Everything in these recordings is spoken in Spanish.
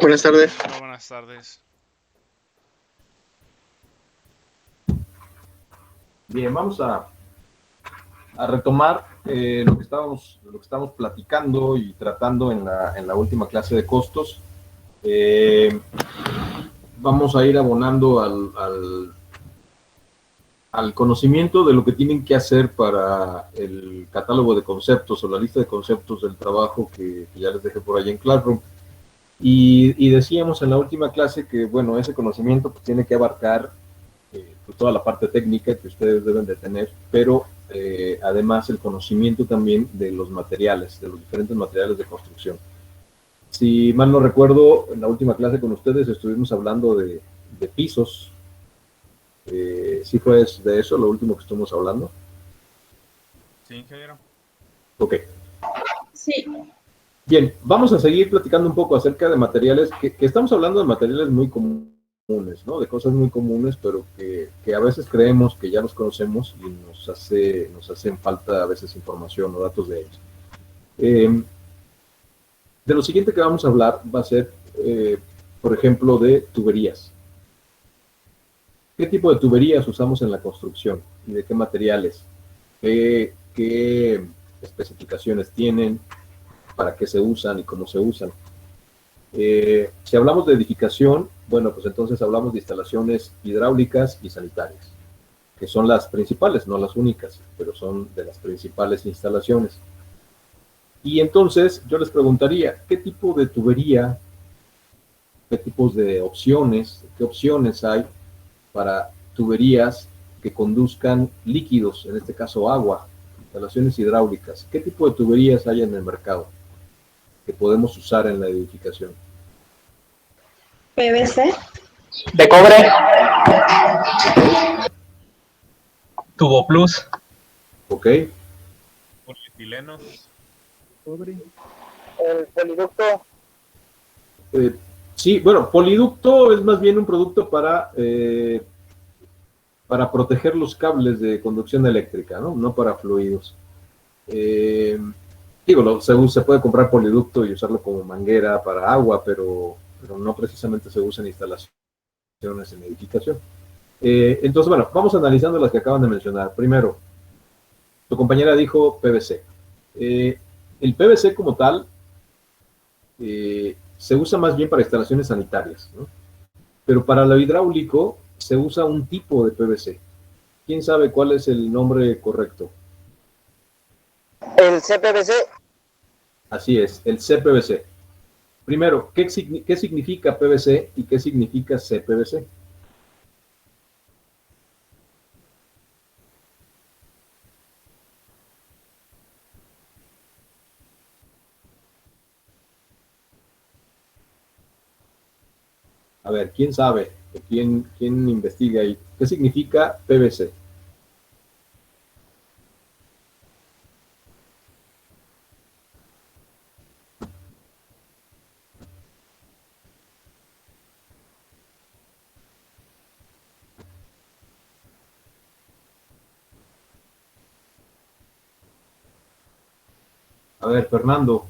Buenas tardes. Hola, buenas tardes. Bien, vamos a retomar lo que estábamos platicando y tratando en la última clase de costos. Vamos a ir abonando al conocimiento de lo que tienen que hacer para el catálogo de conceptos o la lista de conceptos del trabajo que ya les dejé por ahí en Classroom. Y decíamos en la última clase que, bueno, ese conocimiento pues, tiene que abarcar pues, toda la parte técnica que ustedes deben de tener, pero además el conocimiento también de los materiales, de los diferentes materiales de construcción. Si mal no recuerdo, en la última clase con ustedes estuvimos hablando de pisos. ¿Sí fue de eso lo último que estuvimos hablando? Sí, ingeniero. Ok. Sí. Bien, vamos a seguir platicando un poco acerca de materiales, que estamos hablando de materiales muy comunes, ¿no? De cosas muy comunes, pero que a veces creemos que ya los conocemos y nos hacen falta a veces información o datos de ellos. De lo siguiente que vamos a hablar va a ser, por ejemplo, de tuberías. ¿Qué tipo de tuberías usamos en la construcción y de qué materiales? ¿Qué especificaciones tienen? ¿Para qué se usan y cómo se usan? Si hablamos de edificación, bueno, pues entonces hablamos de instalaciones hidráulicas y sanitarias, que son las principales, no las únicas, pero son de las principales instalaciones. Y entonces yo les preguntaría, ¿qué tipo de tubería, qué tipos de opciones, qué opciones hay para tuberías que conduzcan líquidos, en este caso agua, instalaciones hidráulicas? ¿Qué tipo de tuberías hay en el mercado que podemos usar en la edificación? PVC. De cobre. Tubo plus. Ok. Polietileno. El poliducto. Sí, bueno, poliducto es más bien un producto para proteger los cables de conducción eléctrica, ¿no? No para fluidos. Digo, se puede comprar poliducto y usarlo como manguera para agua, pero no precisamente se usa en instalaciones en edificación. Entonces, bueno, vamos analizando las que acaban de mencionar. Primero, tu compañera dijo PVC. El PVC como tal se usa más bien para instalaciones sanitarias, ¿no? Pero para lo hidráulico se usa un tipo de PVC. ¿Quién sabe cuál es el nombre correcto? El CPVC. Así es, el CPVC. Primero, ¿qué significa PVC y qué significa CPVC? A ver, ¿quién sabe? ¿Quién investiga ahí? ¿Qué significa PVC? A ver, Fernando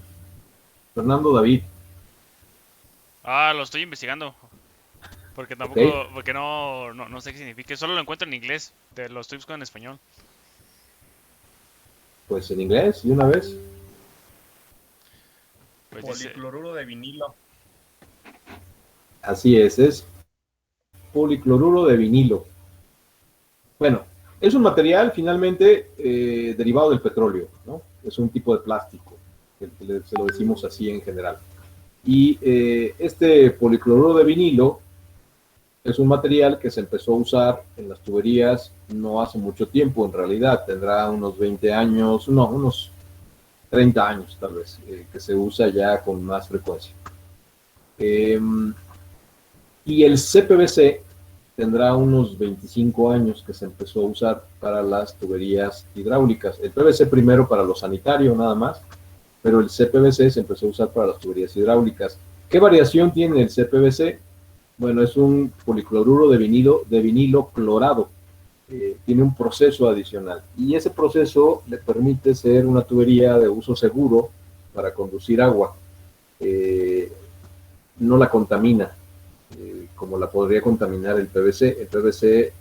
David. Lo estoy investigando. Porque tampoco, Okay. porque no sé qué significa. Solo lo encuentro en inglés. Lo estoy buscando en español. Pues en inglés, y una vez. Pues dice, Policloruro de vinilo. Así es policloruro de vinilo. Bueno, es un material finalmente derivado del petróleo, ¿no? Es un tipo de plástico, se lo decimos así en general. Y este policloruro de vinilo es un material que se empezó a usar en las tuberías no hace mucho tiempo, en realidad tendrá unos 20 años, no, unos 30 años tal vez, que se usa ya con más frecuencia. Y el CPVC tendrá unos 25 años que se empezó a usar para las tuberías hidráulicas. El PVC primero para lo sanitario nada más, pero el CPVC se empezó a usar para las tuberías hidráulicas. ¿Qué variación tiene el CPVC? Bueno, es un policloruro de vinilo clorado. Tiene un proceso adicional y ese proceso le permite ser una tubería de uso seguro para conducir agua. no la contamina como la podría contaminar el PVC. El PVC,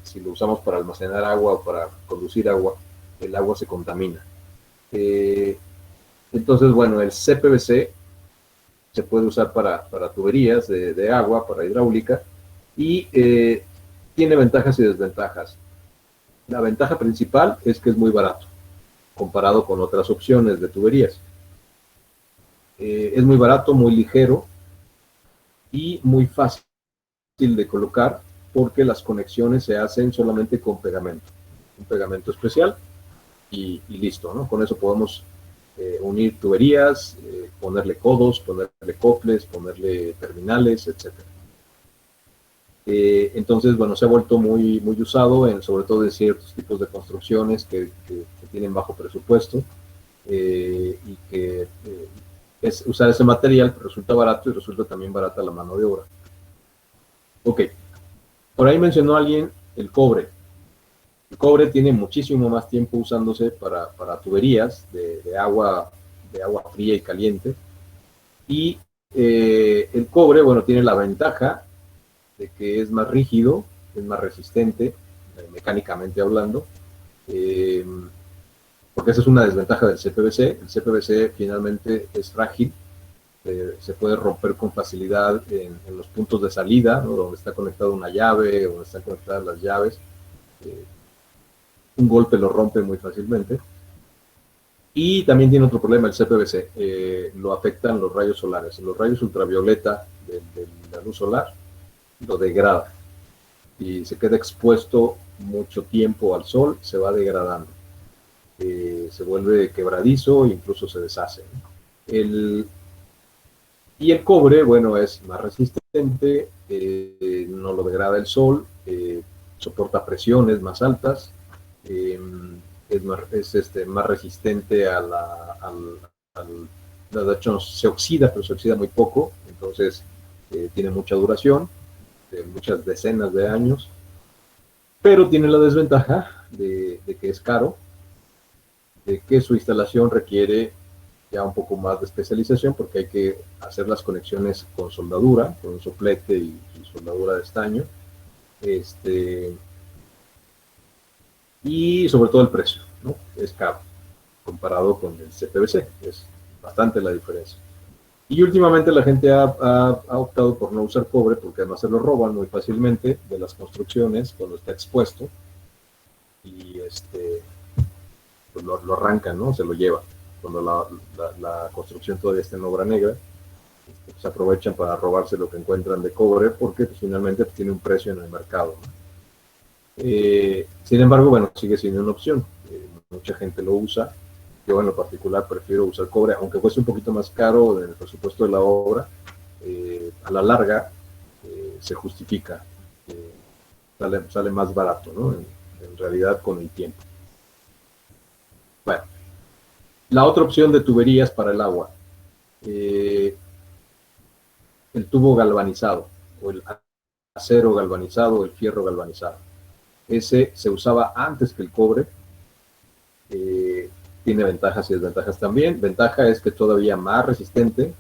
si lo usamos para almacenar agua o para conducir agua, el agua se contamina. Entonces, bueno, el CPVC se puede usar para tuberías de agua, para hidráulica, y tiene ventajas y desventajas. La ventaja principal es que es muy barato, comparado con otras opciones de tuberías. Es muy barato, muy ligero y muy fácil de colocar porque las conexiones se hacen solamente con pegamento, un pegamento especial y listo, ¿no? Con eso podemos unir tuberías, ponerle codos, ponerle coples, ponerle terminales, etc. Entonces, bueno, se ha vuelto muy usado, sobre todo en ciertos tipos de construcciones que tienen bajo presupuesto y que usar ese material resulta barato y resulta también barata la mano de obra. Ok, por ahí mencionó alguien el cobre. El cobre tiene muchísimo más tiempo usándose para tuberías de agua fría y caliente. Y el cobre, bueno, tiene la ventaja de que es más rígido, es más resistente, mecánicamente hablando, porque esa es una desventaja del CPVC. El CPVC finalmente es frágil, se puede romper con facilidad en los puntos de salida, ¿no? Donde está conectada una llave, donde están conectadas las llaves. Un golpe lo rompe muy fácilmente. Y también tiene otro problema el CPVC, lo afectan los rayos solares. Los rayos ultravioleta de la luz solar lo degrada y se queda expuesto mucho tiempo al sol, se va degradando. Se vuelve quebradizo e incluso se deshace. Y el cobre, bueno, es más resistente, no lo degrada el sol, soporta presiones más altas, es más resistente de hecho se oxida, pero se oxida muy poco, entonces tiene mucha duración, de muchas decenas de años, pero tiene la desventaja de que es caro, de que su instalación requiere ya un poco más de especialización porque hay que hacer las conexiones con soldadura, con un soplete y soldadura de estaño, y sobre todo el precio, ¿no? Es caro comparado con el CPVC, es bastante la diferencia. Y últimamente la gente ha optado por no usar cobre porque además se lo roban muy fácilmente de las construcciones cuando está expuesto y pues lo arrancan, ¿no? Se lo llevan. Cuando la construcción todavía está en obra negra, se aprovechan para robarse lo que encuentran de cobre porque pues, finalmente pues, tiene un precio en el mercado, ¿no? Sin embargo, bueno, sigue siendo una opción. Mucha gente lo usa. Yo en lo particular prefiero usar cobre, aunque cueste un poquito más caro en el presupuesto de la obra. A la larga se justifica, sale más barato, ¿no? En realidad con el tiempo. Bueno, la otra opción de tuberías para el agua, el tubo galvanizado o el acero galvanizado o el fierro galvanizado. Ese se usaba antes que el cobre. Tiene ventajas y desventajas también. Ventaja es que es todavía más resistente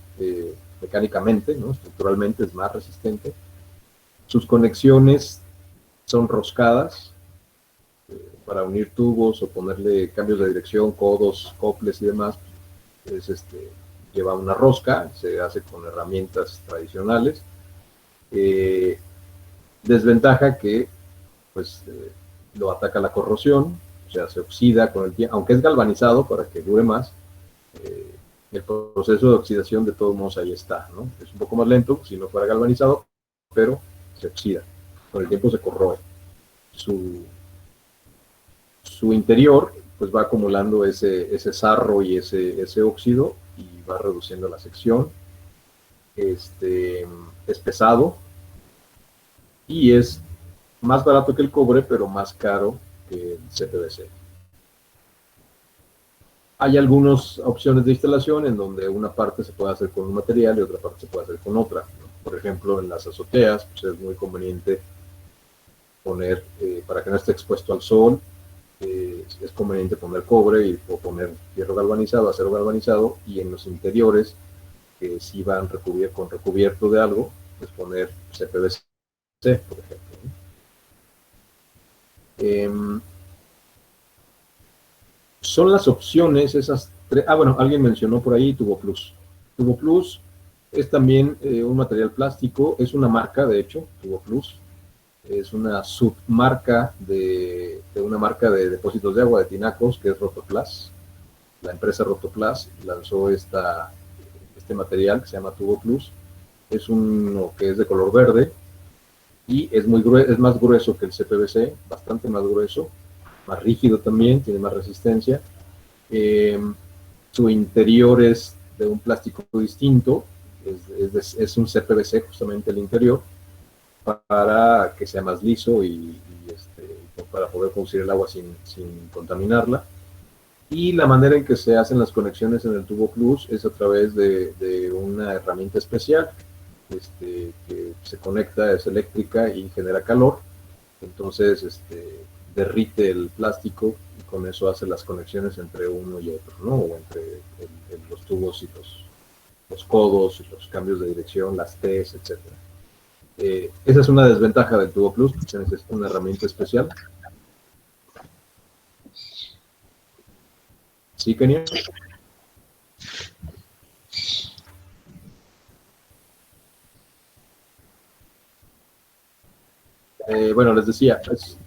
mecánicamente, ¿no? Estructuralmente es más resistente. Sus conexiones son roscadas para unir tubos o ponerle cambios de dirección, codos, coples y demás. Lleva una rosca, se hace con herramientas tradicionales. Desventaja que pues lo ataca la corrosión, o sea, se oxida con el tiempo, aunque es galvanizado para que dure más, el proceso de oxidación de todos modos ahí está, ¿no? Es un poco más lento si no fuera galvanizado, pero se oxida, con el tiempo se corroe. Su interior pues va acumulando ese sarro y ese óxido y va reduciendo la sección. Es pesado y es más barato que el cobre, pero más caro que el CPVC. Hay algunas opciones de instalación en donde una parte se puede hacer con un material y otra parte se puede hacer con otra, ¿no? Por ejemplo, en las azoteas pues es muy conveniente poner, para que no esté expuesto al sol, es conveniente poner cobre o poner fierro galvanizado, acero galvanizado, y en los interiores que si van con recubierto de algo, pues poner CPVC, por ejemplo, ¿no? Son las opciones esas tres. Bueno, alguien mencionó por ahí Tubo Plus. Tubo Plus es también un material plástico, es una marca, de hecho, Tubo Plus. Es una submarca de una marca de depósitos de agua de tinacos, que es Rotoplas. La empresa Rotoplas lanzó este material que se llama Tubo Plus. Es uno que es de color verde y es más grueso que el CPVC, bastante más grueso, más rígido también, tiene más resistencia. Su interior es de un plástico distinto, es un CPVC justamente el interior, para que sea más liso y para poder producir el agua sin contaminarla. Y la manera en que se hacen las conexiones en el Tubo Plus es a través de una herramienta especial que se conecta, es eléctrica y genera calor. Entonces derrite el plástico y con eso hace las conexiones entre uno y otro, ¿no? O entre los tubos y los codos, y los cambios de dirección, las T's, etc. Esa es una desventaja del Tubo Plus, se necesita una herramienta especial. ¿Sí, Kenia? Bueno, les decía,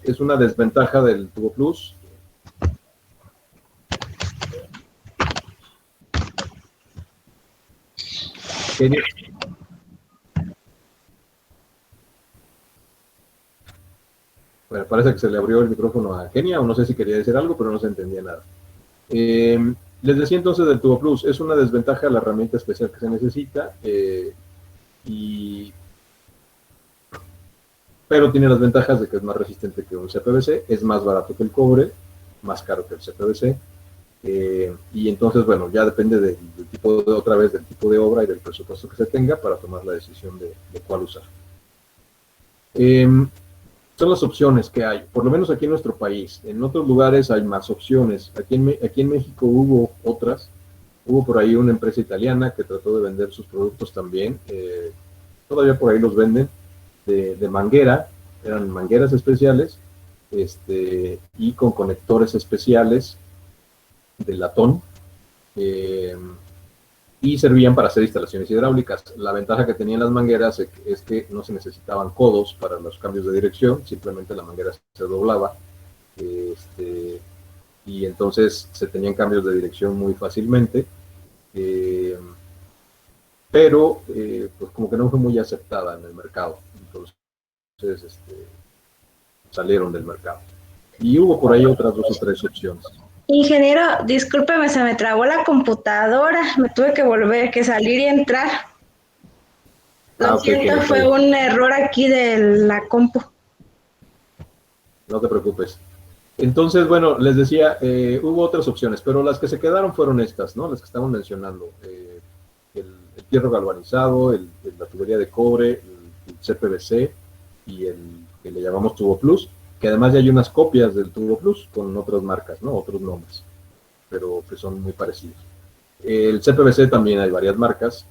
es una desventaja del Tubo Plus. Kenia. Bueno, parece que se le abrió el micrófono a Kenia, o no sé si quería decir algo, pero no se entendía nada. Les decía entonces del Tubo Plus, es una desventaja la herramienta especial que se necesita, pero tiene las ventajas de que es más resistente que un CPVC, es más barato que el cobre, más caro que el CPVC, y entonces, bueno, ya depende del tipo de obra y del presupuesto que se tenga para tomar la decisión de cuál usar. Son las opciones que hay, por lo menos aquí en nuestro país. En otros lugares hay más opciones. Aquí en México hubo otras. Hubo por ahí una empresa italiana que trató de vender sus productos también. Todavía por ahí los venden de manguera. Eran mangueras especiales y con conectores especiales de latón. Y servían para hacer instalaciones hidráulicas. La ventaja que tenían las mangueras es que no se necesitaban codos para los cambios de dirección, simplemente la manguera se doblaba, y entonces se tenían cambios de dirección muy fácilmente, pero pues como que no fue muy aceptada en el mercado, entonces salieron del mercado. Y hubo por ahí otras 2 o 3 opciones. Ingeniero, discúlpeme, se me trabó la computadora, me tuve que salir y entrar. Lo siento, fue un error aquí de la compu. No te preocupes. Entonces, bueno, les decía, hubo otras opciones, pero las que se quedaron fueron estas, ¿no? Las que estamos mencionando. El hierro galvanizado, la tubería de cobre, el CPVC y el que le llamamos Tubo Plus, que además ya hay unas copias del Tubo Plus con otras marcas, ¿no? Otros nombres, pero que son muy parecidos. El CPVC también hay varias marcas,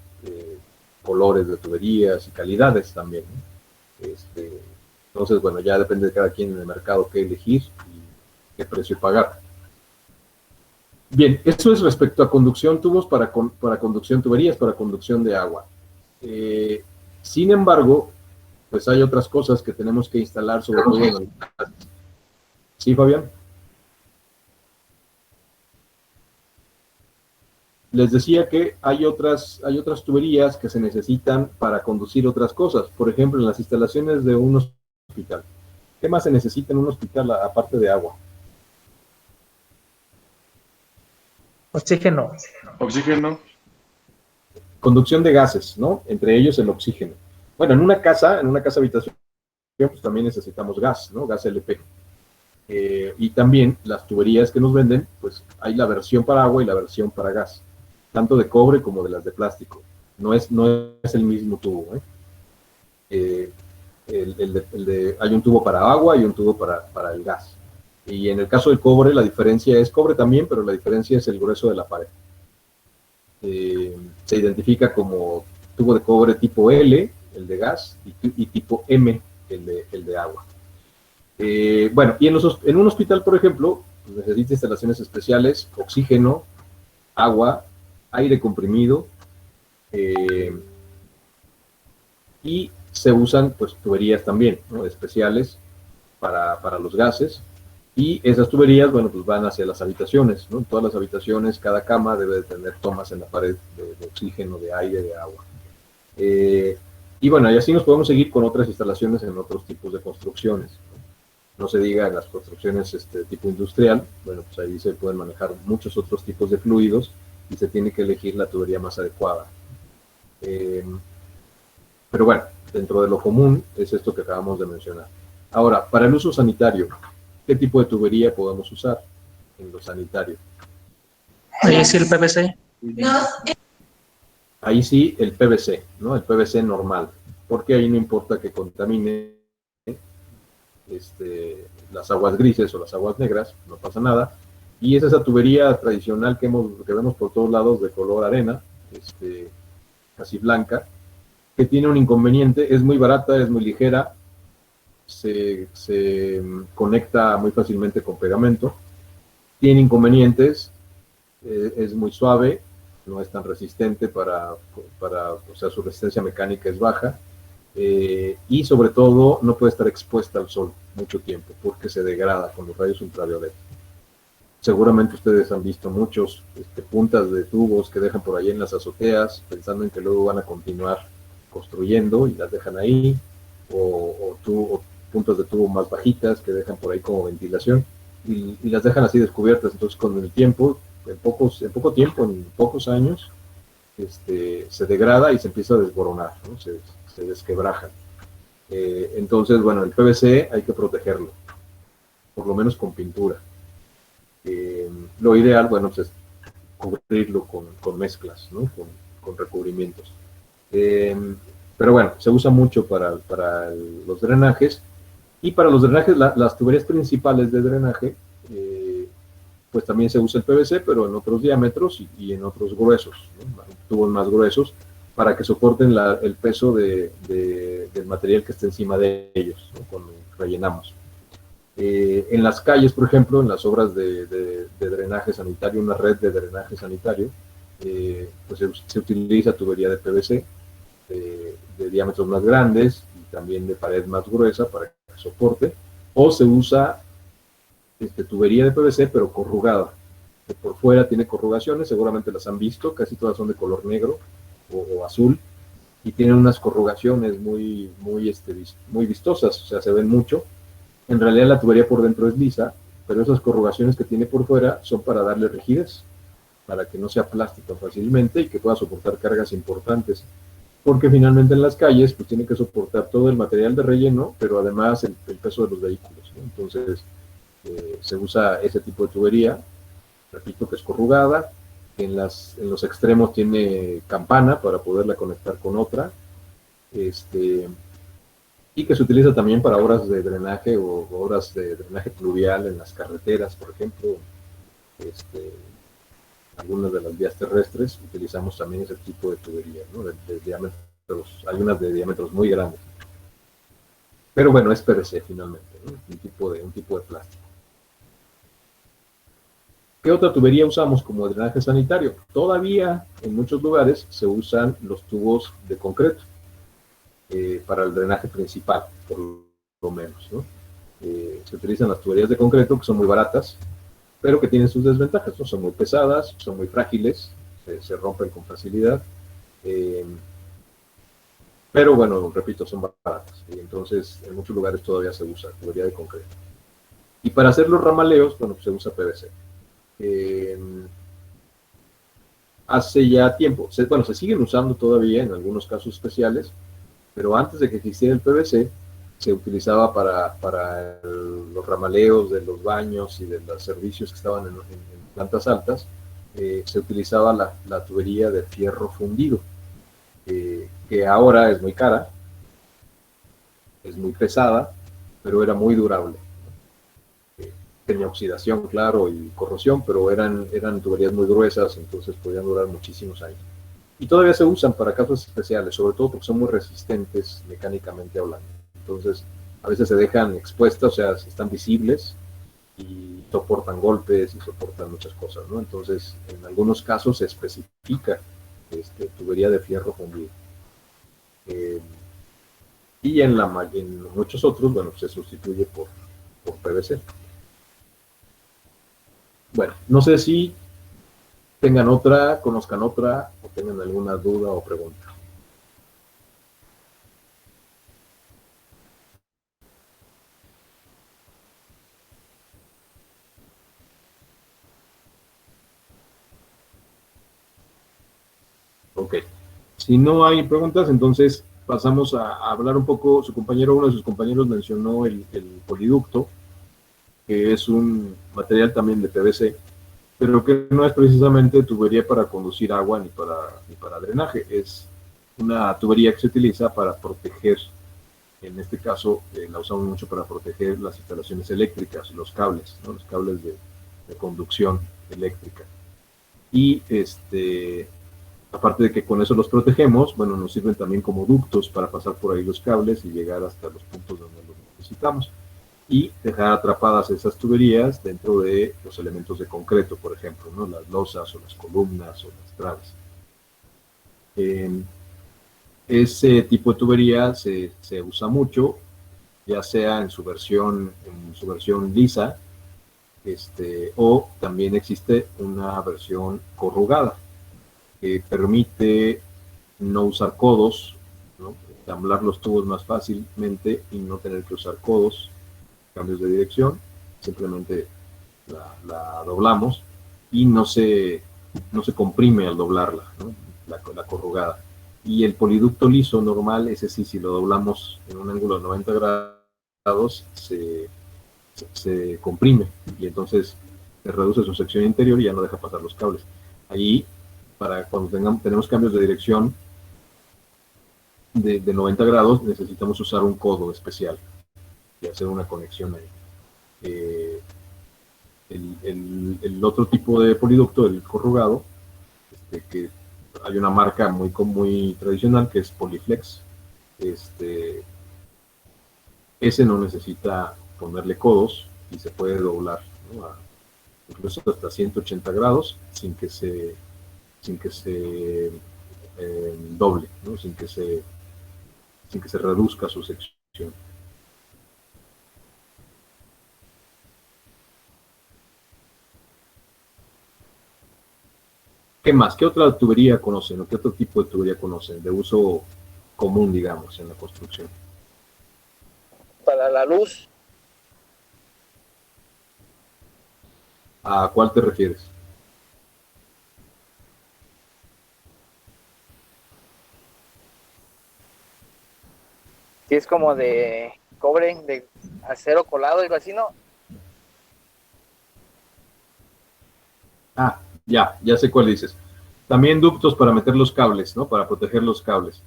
colores de tuberías y calidades también, ¿no? Entonces, bueno, ya depende de cada quien en el mercado qué elegir y qué precio pagar. Bien, eso es respecto a conducción, tubos para conducción, tuberías para conducción de agua. Sin embargo, pues hay otras cosas que tenemos que instalar, sobre todo en el... ¿Sí, Fabián? Les decía que hay otras tuberías que se necesitan para conducir otras cosas. Por ejemplo, en las instalaciones de un hospital. ¿Qué más se necesita en un hospital aparte de agua? Oxígeno. Oxígeno. Conducción de gases, ¿no? Entre ellos el oxígeno. Bueno, en una casa habitación, pues también necesitamos gas, ¿no? Gas LP. Y también las tuberías que nos venden, pues hay la versión para agua y la versión para gas, tanto de cobre como de las de plástico. No es el mismo tubo, hay un tubo para agua y un tubo para el gas. Y en el caso del cobre, la diferencia es cobre también, pero la diferencia es el grueso de la pared. se identifica como tubo de cobre tipo L, el de gas, y tipo M, el de agua. Bueno, y en un hospital, por ejemplo, pues necesita instalaciones especiales, oxígeno, agua, aire comprimido, y se usan pues tuberías también, ¿no? Especiales para los gases, y esas tuberías, bueno, pues van hacia las habitaciones, ¿no? En todas las habitaciones, cada cama debe de tener tomas en la pared de oxígeno, de aire, de agua. Y bueno, y así nos podemos seguir con otras instalaciones en otros tipos de construcciones. No se diga en las construcciones tipo industrial, bueno, pues ahí se pueden manejar muchos otros tipos de fluidos y se tiene que elegir la tubería más adecuada. Pero bueno, dentro de lo común es esto que acabamos de mencionar. Ahora, para el uso sanitario, ¿qué tipo de tubería podemos usar en lo sanitario? Ahí sí el PVC. Ahí sí el PVC, ¿no? El PVC normal, porque ahí no importa que contamine las aguas grises o las aguas negras, no pasa nada. Y es esa tubería tradicional que vemos por todos lados de color arena, casi blanca, que tiene un inconveniente, es muy barata, es muy ligera, se conecta muy fácilmente con pegamento, tiene inconvenientes, es muy suave, no es tan resistente o sea, su resistencia mecánica es baja, y sobre todo no puede estar expuesta al sol mucho tiempo porque se degrada con los rayos ultravioleta. Seguramente ustedes han visto muchos puntas de tubos que dejan por ahí en las azoteas pensando en que luego van a continuar construyendo y las dejan ahí, o puntas de tubo más bajitas que dejan por ahí como ventilación y las dejan así descubiertas. Entonces con el tiempo, en poco tiempo, en pocos años, se degrada y se empieza a desboronar, ¿no? Se desquebraja. Entonces, bueno, el PVC hay que protegerlo, por lo menos con pintura. Lo ideal, bueno, pues es cubrirlo con mezclas, ¿no? Con recubrimientos. Pero bueno, se usa mucho para los drenajes, y para los drenajes, las tuberías principales de drenaje, pues también se usa el PVC, pero en otros diámetros y en otros gruesos, ¿no? Tubos más gruesos, para que soporten el peso del material que esté encima de ellos, ¿no? Cuando rellenamos. En las calles, por ejemplo, en las obras de drenaje sanitario, una red de drenaje sanitario, pues se utiliza tubería de PVC, de diámetros más grandes y también de pared más gruesa para que soporte, o se usa tubería de PVC pero corrugada, que por fuera tiene corrugaciones, seguramente las han visto, casi todas son de color negro o azul, y tienen unas corrugaciones muy vistosas, o sea, se ven mucho. En realidad la tubería por dentro es lisa, pero esas corrugaciones que tiene por fuera son para darle rigidez, para que no se aplaste tan fácilmente y que pueda soportar cargas importantes, porque finalmente en las calles pues tiene que soportar todo el material de relleno, pero además el peso de los vehículos, ¿no? Entonces se usa ese tipo de tubería, repito, que es corrugada, en los extremos tiene campana para poderla conectar con otra, y que se utiliza también para obras de drenaje o obras de drenaje pluvial en las carreteras, por ejemplo, algunas de las vías terrestres utilizamos también ese tipo de tubería, ¿no? De diámetros, hay unas de diámetros muy grandes. Pero bueno, es PVC finalmente, ¿no? Un tipo de plástico. ¿Qué otra tubería usamos como drenaje sanitario? Todavía en muchos lugares se usan los tubos de concreto para el drenaje principal, por lo menos, ¿no? Se utilizan las tuberías de concreto, que son muy baratas, pero que tienen sus desventajas, ¿no? Son muy pesadas, son muy frágiles, se rompen con facilidad, pero bueno, repito, son baratas, y entonces en muchos lugares todavía se usa tubería de concreto. Y para hacer los ramaleos, bueno, pues se usa PVC. Hace ya tiempo, se siguen usando todavía en algunos casos especiales, pero antes de que existiera el PVC, se utilizaba para los ramaleos de los baños y de los servicios que estaban en plantas altas, se utilizaba la tubería de fierro fundido, que ahora es muy cara, es muy pesada, pero era muy durable. tenía oxidación, claro, y corrosión, pero eran tuberías muy gruesas, entonces podían durar muchísimos años. Y todavía se usan para casos especiales, sobre todo porque son muy resistentes mecánicamente hablando. Entonces, a veces se dejan expuestas, o sea, están visibles y soportan golpes y soportan muchas cosas, ¿no? Entonces, en algunos casos se especifica tubería de fierro fundido. Y en muchos otros, bueno, se sustituye por PVC. Bueno, no sé si tengan otra, conozcan otra, o tengan alguna duda o pregunta. Ok. Si no hay preguntas, entonces pasamos a hablar un poco. Uno de sus compañeros mencionó el poliducto, que es un material también de PVC, pero que no es precisamente tubería para conducir agua ni para drenaje. Es una tubería que se utiliza para proteger, en este caso la usamos mucho para proteger las instalaciones eléctricas, los cables, ¿no? Los cables de conducción eléctrica. Y aparte de que con eso los protegemos, bueno, nos sirven también como ductos para pasar por ahí los cables y llegar hasta los puntos donde los necesitamos y dejar atrapadas esas tuberías dentro de los elementos de concreto, por ejemplo, ¿no? Las losas o las columnas o las traves. Ese tipo de tubería se usa mucho, ya sea en su versión lisa, o también existe una versión corrugada que permite no usar codos, ¿no? Ensamblar los tubos más fácilmente y no tener que usar codos, cambios de dirección, simplemente la doblamos y no se comprime al doblarla, ¿no? La corrugada. Y el poliducto liso normal, ese sí, si lo doblamos en un ángulo de 90 grados, se comprime y entonces se reduce su sección interior y ya no deja pasar los cables. Ahí, para cuando tenemos cambios de dirección de 90 grados, necesitamos usar un codo especial y hacer una conexión ahí. El otro tipo de poliducto, el corrugado, que hay una marca muy tradicional que es Poliflex. Ese no necesita ponerle codos y se puede doblar, ¿no? Incluso hasta 180 grados sin que se doble, ¿no? sin que se reduzca su sección. ¿Qué más? ¿Qué otra tubería conocen o qué otro tipo de tubería conocen de uso común, digamos, en la construcción? Para la luz. ¿A cuál te refieres? Si es como de cobre, de acero colado, algo así, ¿no? Ah, ya sé cuál dices. También ductos para meter los cables, ¿no? Para proteger los cables.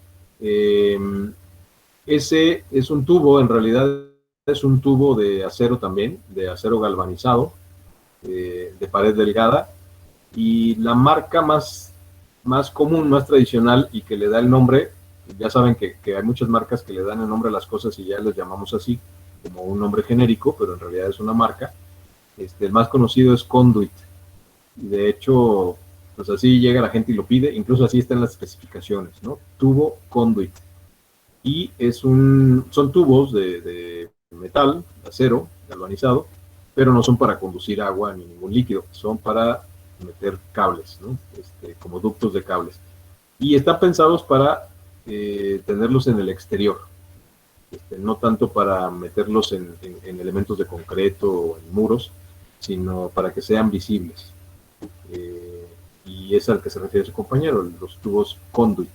Ese es un tubo, en realidad es un tubo de acero también, de acero galvanizado, de pared delgada, y la marca más común, más tradicional y que le da el nombre, ya saben que hay muchas marcas que le dan el nombre a las cosas y ya les llamamos así, como un nombre genérico, pero en realidad es una marca. El más conocido es Conduit. De hecho, pues así llega la gente y lo pide, incluso así están las especificaciones, ¿no? Tubo Conduit. Y son tubos de metal, de acero, galvanizado, pero no son para conducir agua ni ningún líquido, son para meter cables, ¿no? Como ductos de cables. Y están pensados para tenerlos en el exterior, no tanto para meterlos en elementos de concreto o en muros, sino para que sean visibles. Y es al que se refiere su compañero, los tubos conduit.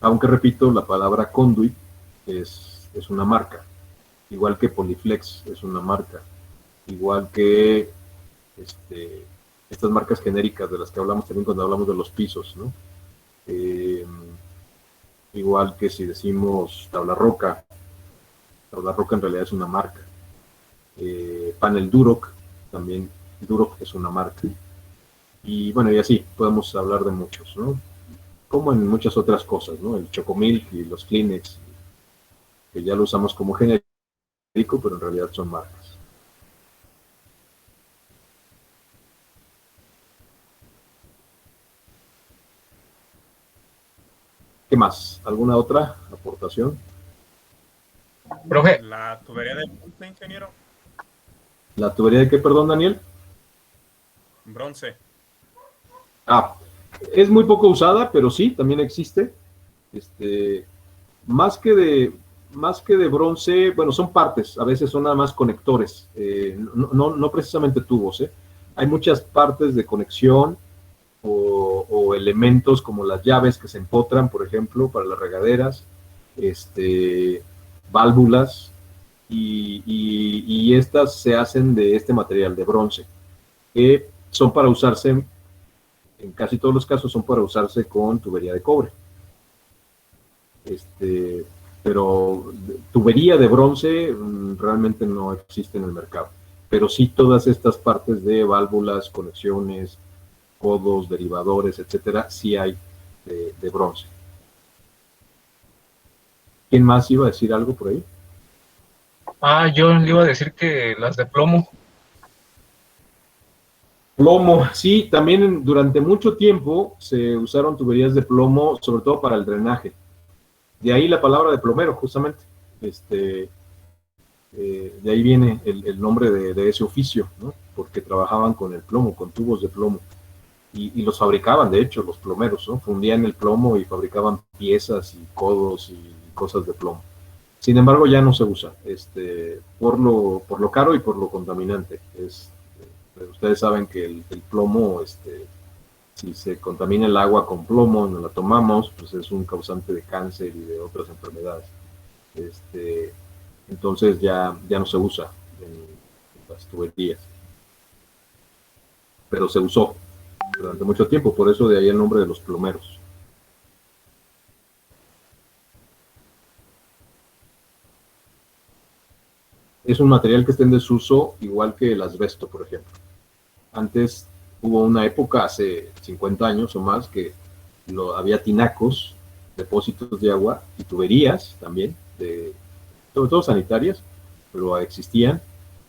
Aunque repito, la palabra conduit es una marca, igual que Poliflex es una marca, igual que estas marcas genéricas de las que hablamos también cuando hablamos de los pisos, ¿no? Igual que si decimos tabla roca en realidad es una marca. Panel Duroc también Duroc es una marca. Y bueno, y así podemos hablar de muchos, ¿no? Como en muchas otras cosas, ¿no? El Chocomilk y los Kleenex, que ya lo usamos como genérico, pero en realidad son marcas. ¿Qué más? ¿Alguna otra aportación? Profe, La tubería de bronce, ingeniero. ¿La tubería de qué, perdón, Daniel? Bronce. Ah, es muy poco usada, pero sí, también existe. Este, más que de bronce, bueno, son partes, a veces son nada más conectores, no precisamente tubos, ¿eh? Hay muchas partes de conexión o elementos como las llaves que se empotran, por ejemplo, para las regaderas, válvulas, y estas se hacen de este material de bronce, que son para usarse, en casi todos los casos son para usarse con tubería de cobre. Pero tubería de bronce realmente no existe en el mercado, pero sí todas estas partes de válvulas, conexiones, codos, derivadores, etcétera, sí hay de bronce. ¿Quién más iba a decir algo por ahí? yo le iba a decir que las de plomo. Plomo, sí, también durante mucho tiempo se usaron tuberías de plomo, sobre todo para el drenaje. De ahí la palabra de plomero, justamente. De ahí viene el nombre de ese oficio, ¿no? Porque trabajaban con el plomo, con tubos de plomo. Y los fabricaban, de hecho, los plomeros, ¿no? Fundían el plomo y fabricaban piezas y codos y cosas de plomo. Sin embargo, ya no se usa, por lo caro y por lo contaminante. Ustedes saben que el plomo, si se contamina el agua con plomo, no la tomamos, pues es un causante de cáncer y de otras enfermedades. Entonces ya no se usa en las tuberías. Pero se usó durante mucho tiempo, por eso de ahí el nombre de los plomeros. Es un material que está en desuso, igual que el asbesto, por ejemplo. Antes hubo una época, hace 50 años o más, que había tinacos, depósitos de agua y tuberías también, sobre todo sanitarias, pero existían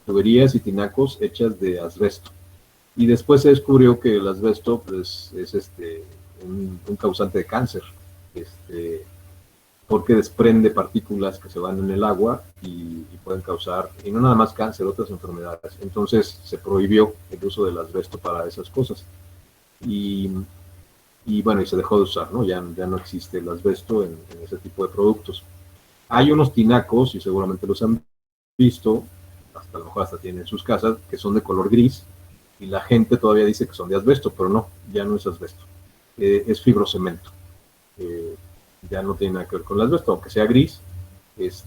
tuberías y tinacos hechas de asbesto. Y después se descubrió que el asbesto pues, es un causante de cáncer, porque desprende partículas que se van en el agua y pueden causar, y no nada más cáncer, otras enfermedades. Entonces se prohibió el uso del asbesto para esas cosas. Y bueno, y se dejó de usar, ¿no? Ya no existe el asbesto en ese tipo de productos. Hay unos tinacos, y seguramente los han visto, hasta a lo mejor hasta tienen en sus casas, que son de color gris, y la gente todavía dice que son de asbesto, pero no, ya no es asbesto. Es fibrocemento. Ya no tiene nada que ver con el asbesto, aunque sea gris, es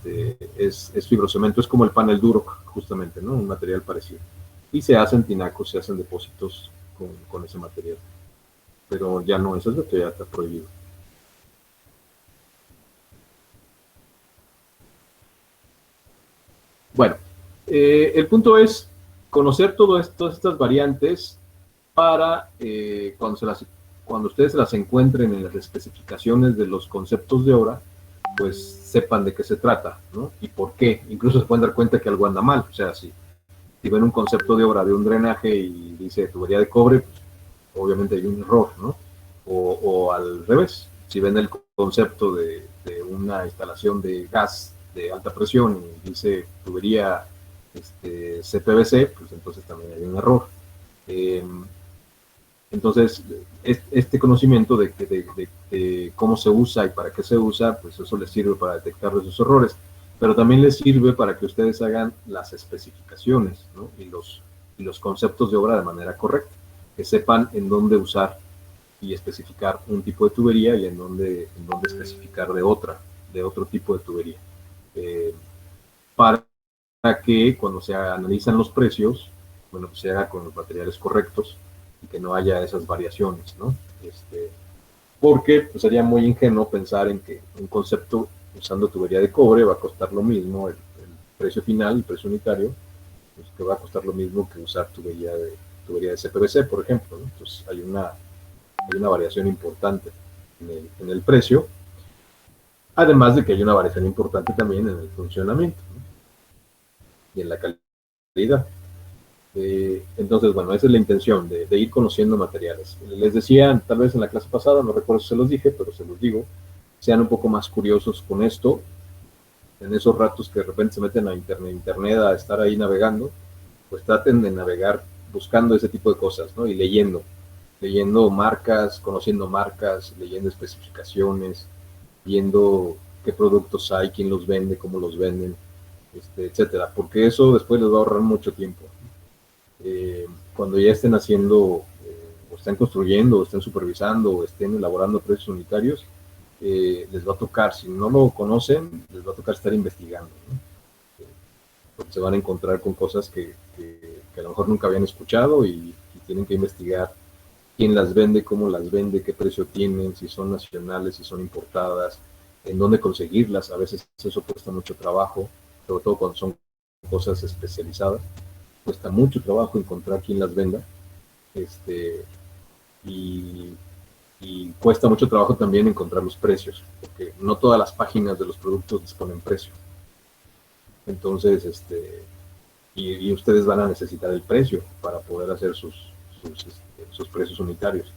fibrocemento, es como el panel Duroc, justamente, ¿no? Un material parecido. Y se hacen tinacos, se hacen depósitos con ese material. Pero ya no es asbesto, ya está prohibido. Bueno, el punto es conocer todas estas variantes para cuando ustedes se las encuentren en las especificaciones de los conceptos de obra, pues sepan de qué se trata, ¿no? Y por qué. Incluso se pueden dar cuenta que algo anda mal. O sea, si ven un concepto de obra de un drenaje y dice tubería de cobre, pues, obviamente hay un error, ¿no? O al revés, si ven el concepto de una instalación de gas de alta presión y dice tubería CPVC, pues entonces también hay un error. Entonces, este conocimiento de cómo se usa y para qué se usa, pues eso les sirve para detectar esos errores, pero también les sirve para que ustedes hagan las especificaciones, ¿no? y los conceptos de obra de manera correcta, que sepan en dónde usar y especificar un tipo de tubería y en dónde especificar de otro tipo de tubería. Para que cuando se analizan los precios, bueno, pues se haga con los materiales correctos y que no haya esas variaciones, ¿no? Porque pues, sería muy ingenuo pensar en que un concepto usando tubería de cobre va a costar lo mismo el precio final, el precio unitario, pues te va a costar lo mismo que usar tubería de CPVC, por ejemplo, ¿no? Entonces hay una variación importante en el precio, además de que hay una variación importante también en el funcionamiento, ¿no? Y en la calidad. Entonces, bueno, esa es la intención, de ir conociendo materiales. Les decía, tal vez en la clase pasada, no recuerdo si se los dije, pero se los digo, sean un poco más curiosos con esto, en esos ratos que de repente se meten a internet a estar ahí navegando, pues traten de navegar buscando ese tipo de cosas, ¿no? Y leyendo marcas, conociendo marcas, leyendo especificaciones, viendo qué productos hay, quién los vende, cómo los venden, etcétera, porque eso después les va a ahorrar mucho tiempo. Cuando ya estén haciendo, o estén construyendo, o estén supervisando, o estén elaborando precios unitarios, les va a tocar, si no lo conocen, les va a tocar estar investigando, ¿no? Porque se van a encontrar con cosas que a lo mejor nunca habían escuchado y tienen que investigar quién las vende, cómo las vende, qué precio tienen, si son nacionales, si son importadas, en dónde conseguirlas. A veces eso cuesta mucho trabajo, sobre todo cuando son cosas especializadas. Cuesta mucho trabajo encontrar quién las venda, y cuesta mucho trabajo también encontrar los precios, porque no todas las páginas de los productos les ponen precio. Entonces, y ustedes van a necesitar el precio para poder hacer sus precios unitarios.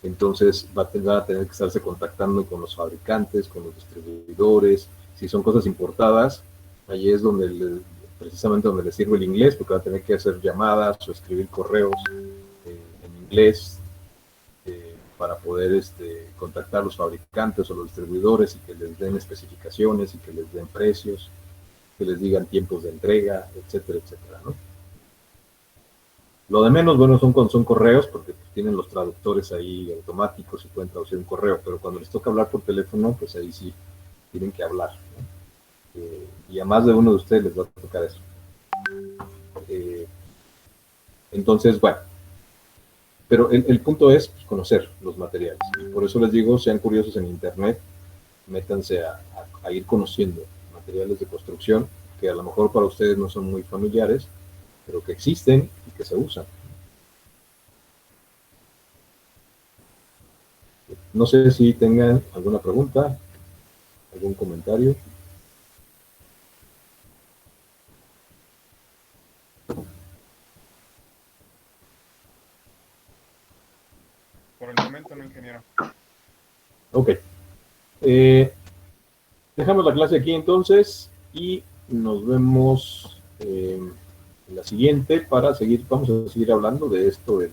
Entonces van a tener que estarse contactando con los fabricantes, con los distribuidores. Si son cosas importadas, ahí es precisamente donde les sirve el inglés, porque van a tener que hacer llamadas o escribir correos en inglés para poder contactar a los fabricantes o los distribuidores y que les den especificaciones y que les den precios, que les digan tiempos de entrega, etcétera, etcétera, ¿no? Lo de menos, bueno, son correos, porque tienen los traductores ahí automáticos y pueden traducir un correo, pero cuando les toca hablar por teléfono, pues ahí sí tienen que hablar, ¿no? Y a más de uno de ustedes les va a tocar eso. Entonces, bueno, pero el punto es pues, conocer los materiales. Y por eso les digo, sean curiosos en internet, métanse a ir conociendo materiales de construcción que a lo mejor para ustedes no son muy familiares, pero que existen y que se usan. No sé si tengan alguna pregunta, algún comentario. Por el momento no, ingeniero. Ok. Dejamos la clase aquí entonces y nos vemos en la siguiente para vamos a seguir hablando de esto de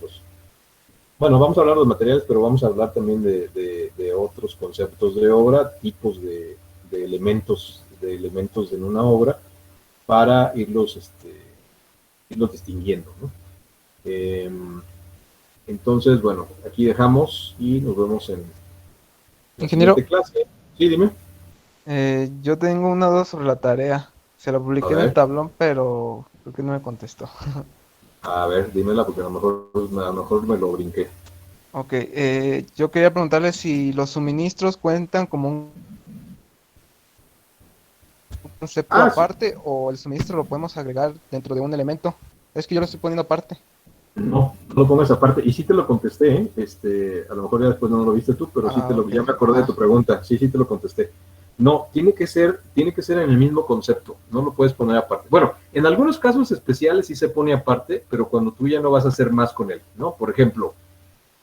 bueno, vamos a hablar de los materiales, pero vamos a hablar también de otros conceptos de obra, tipos de elementos en una obra para irlos distinguiendo, ¿no? Entonces, bueno, aquí dejamos y nos vemos en la Ingeniero, siguiente clase. Sí, dime. yo tengo una duda sobre la tarea. Se la A publiqué en el ver. tablón, pero creo que no me contestó. A ver, dímela porque a lo mejor me lo brinqué. Ok, yo quería preguntarle si los suministros cuentan como un concepto Sí. aparte o el suministro lo podemos agregar dentro de un elemento. Es que yo lo estoy poniendo aparte. No lo pongas aparte. Y sí te lo contesté, a lo mejor ya después no lo viste tú, pero sí Ok. ya me acordé de tu pregunta. Sí te lo contesté. No, tiene que ser en el mismo concepto, no lo puedes poner aparte. Bueno, en algunos casos especiales sí se pone aparte, pero cuando tú ya no vas a hacer más con él, ¿no? Por ejemplo,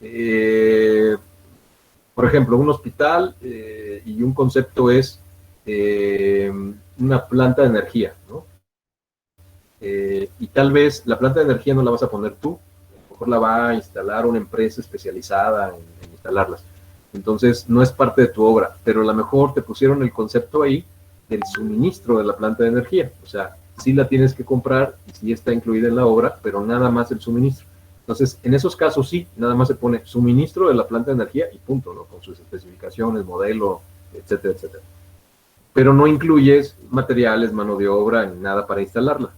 un hospital y un concepto es una planta de energía, ¿no? Y tal vez la planta de energía no la vas a poner tú, a lo mejor la va a instalar una empresa especializada en instalarlas. Entonces no es parte de tu obra, pero a lo mejor te pusieron el concepto ahí del suministro de la planta de energía. O sea, sí la tienes que comprar y sí está incluida en la obra, pero nada más el suministro. Entonces, en esos casos sí, nada más se pone suministro de la planta de energía y punto, ¿no? Con sus especificaciones, modelo, etcétera, etcétera. Pero no incluyes materiales, mano de obra, ni nada para instalarla.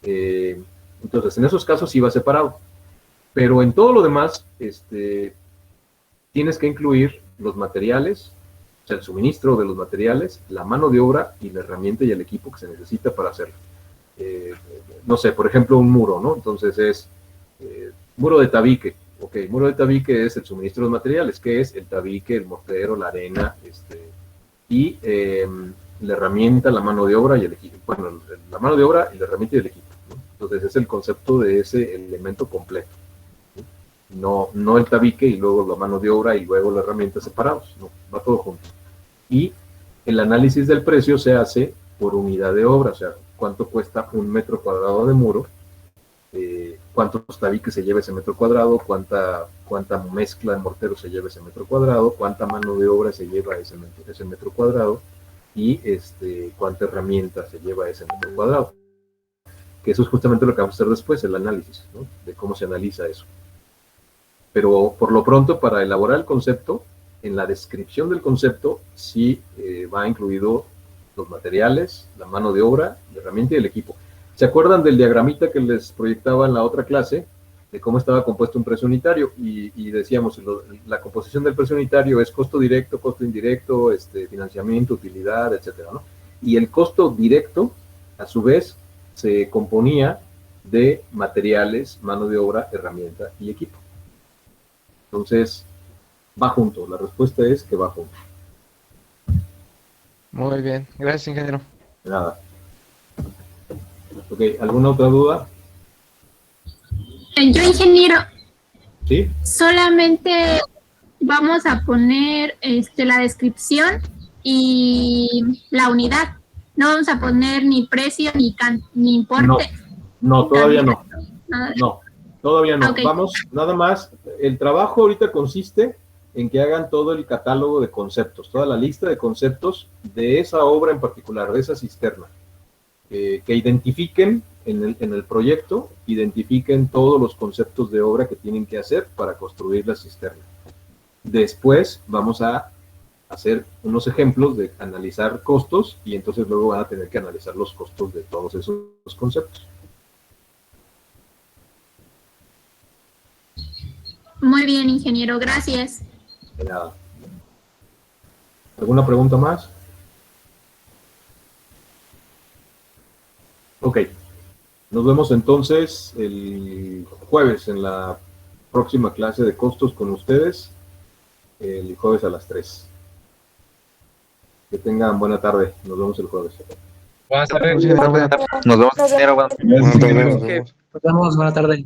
Entonces, en esos casos sí va separado. Pero en todo lo demás, tienes que incluir los materiales, o sea, el suministro de los materiales, la mano de obra y la herramienta y el equipo que se necesita para hacerlo. no sé, por ejemplo, un muro, ¿no? Entonces es muro de tabique. Ok, muro de tabique es el suministro de materiales, que es el tabique, el mortero, la arena, y la herramienta, la mano de obra y el equipo. Bueno, la mano de obra y la herramienta y el equipo, ¿no? Entonces es el concepto de ese elemento completo. No el tabique y luego la mano de obra y luego la herramienta separados, no, va todo junto. Y el análisis del precio se hace por unidad de obra, o sea, cuánto cuesta un metro cuadrado de muro, cuántos tabiques se lleva ese metro cuadrado, cuánta mezcla de mortero se lleva ese metro cuadrado, cuánta mano de obra se lleva ese metro cuadrado y cuánta herramienta se lleva ese metro cuadrado. Que eso es justamente lo que vamos a hacer después, el análisis, ¿no? De cómo se analiza eso. Pero por lo pronto, para elaborar el concepto, en la descripción del concepto sí va incluido los materiales, la mano de obra, la herramienta y el equipo. ¿Se acuerdan del diagramita que les proyectaba en la otra clase? De cómo estaba compuesto un precio unitario y decíamos, la composición del precio unitario es costo directo, costo indirecto, financiamiento, utilidad, etcétera, ¿no? Y el costo directo, a su vez, se componía de materiales, mano de obra, herramienta y equipo. Entonces, va junto. La respuesta es que va junto. Muy bien, gracias, ingeniero. De nada. Ok, ¿alguna otra duda? Yo, ingeniero, ¿Sí? solamente vamos a poner la descripción y la unidad. No vamos a poner ni precio ni importe. No, todavía no. Nada de- No, todavía no. Ok. Vamos, nada más. El trabajo ahorita consiste en que hagan todo el catálogo de conceptos, toda la lista de conceptos de esa obra en particular, de esa cisterna. Que identifiquen en el proyecto, identifiquen todos los conceptos de obra que tienen que hacer para construir la cisterna. Después vamos a hacer unos ejemplos de analizar costos y entonces luego van a tener que analizar los costos de todos esos conceptos. Muy bien, ingeniero, gracias. De nada. ¿Alguna pregunta más? Ok. Nos vemos entonces el jueves en la próxima clase de costos con ustedes, el jueves a las 3. Que tengan buena tarde. Nos vemos el jueves. Buenas tardes. Buenas tardes. Nos vemos, ingeniero. Gracias, ingeniero. Nos vemos, buena tarde.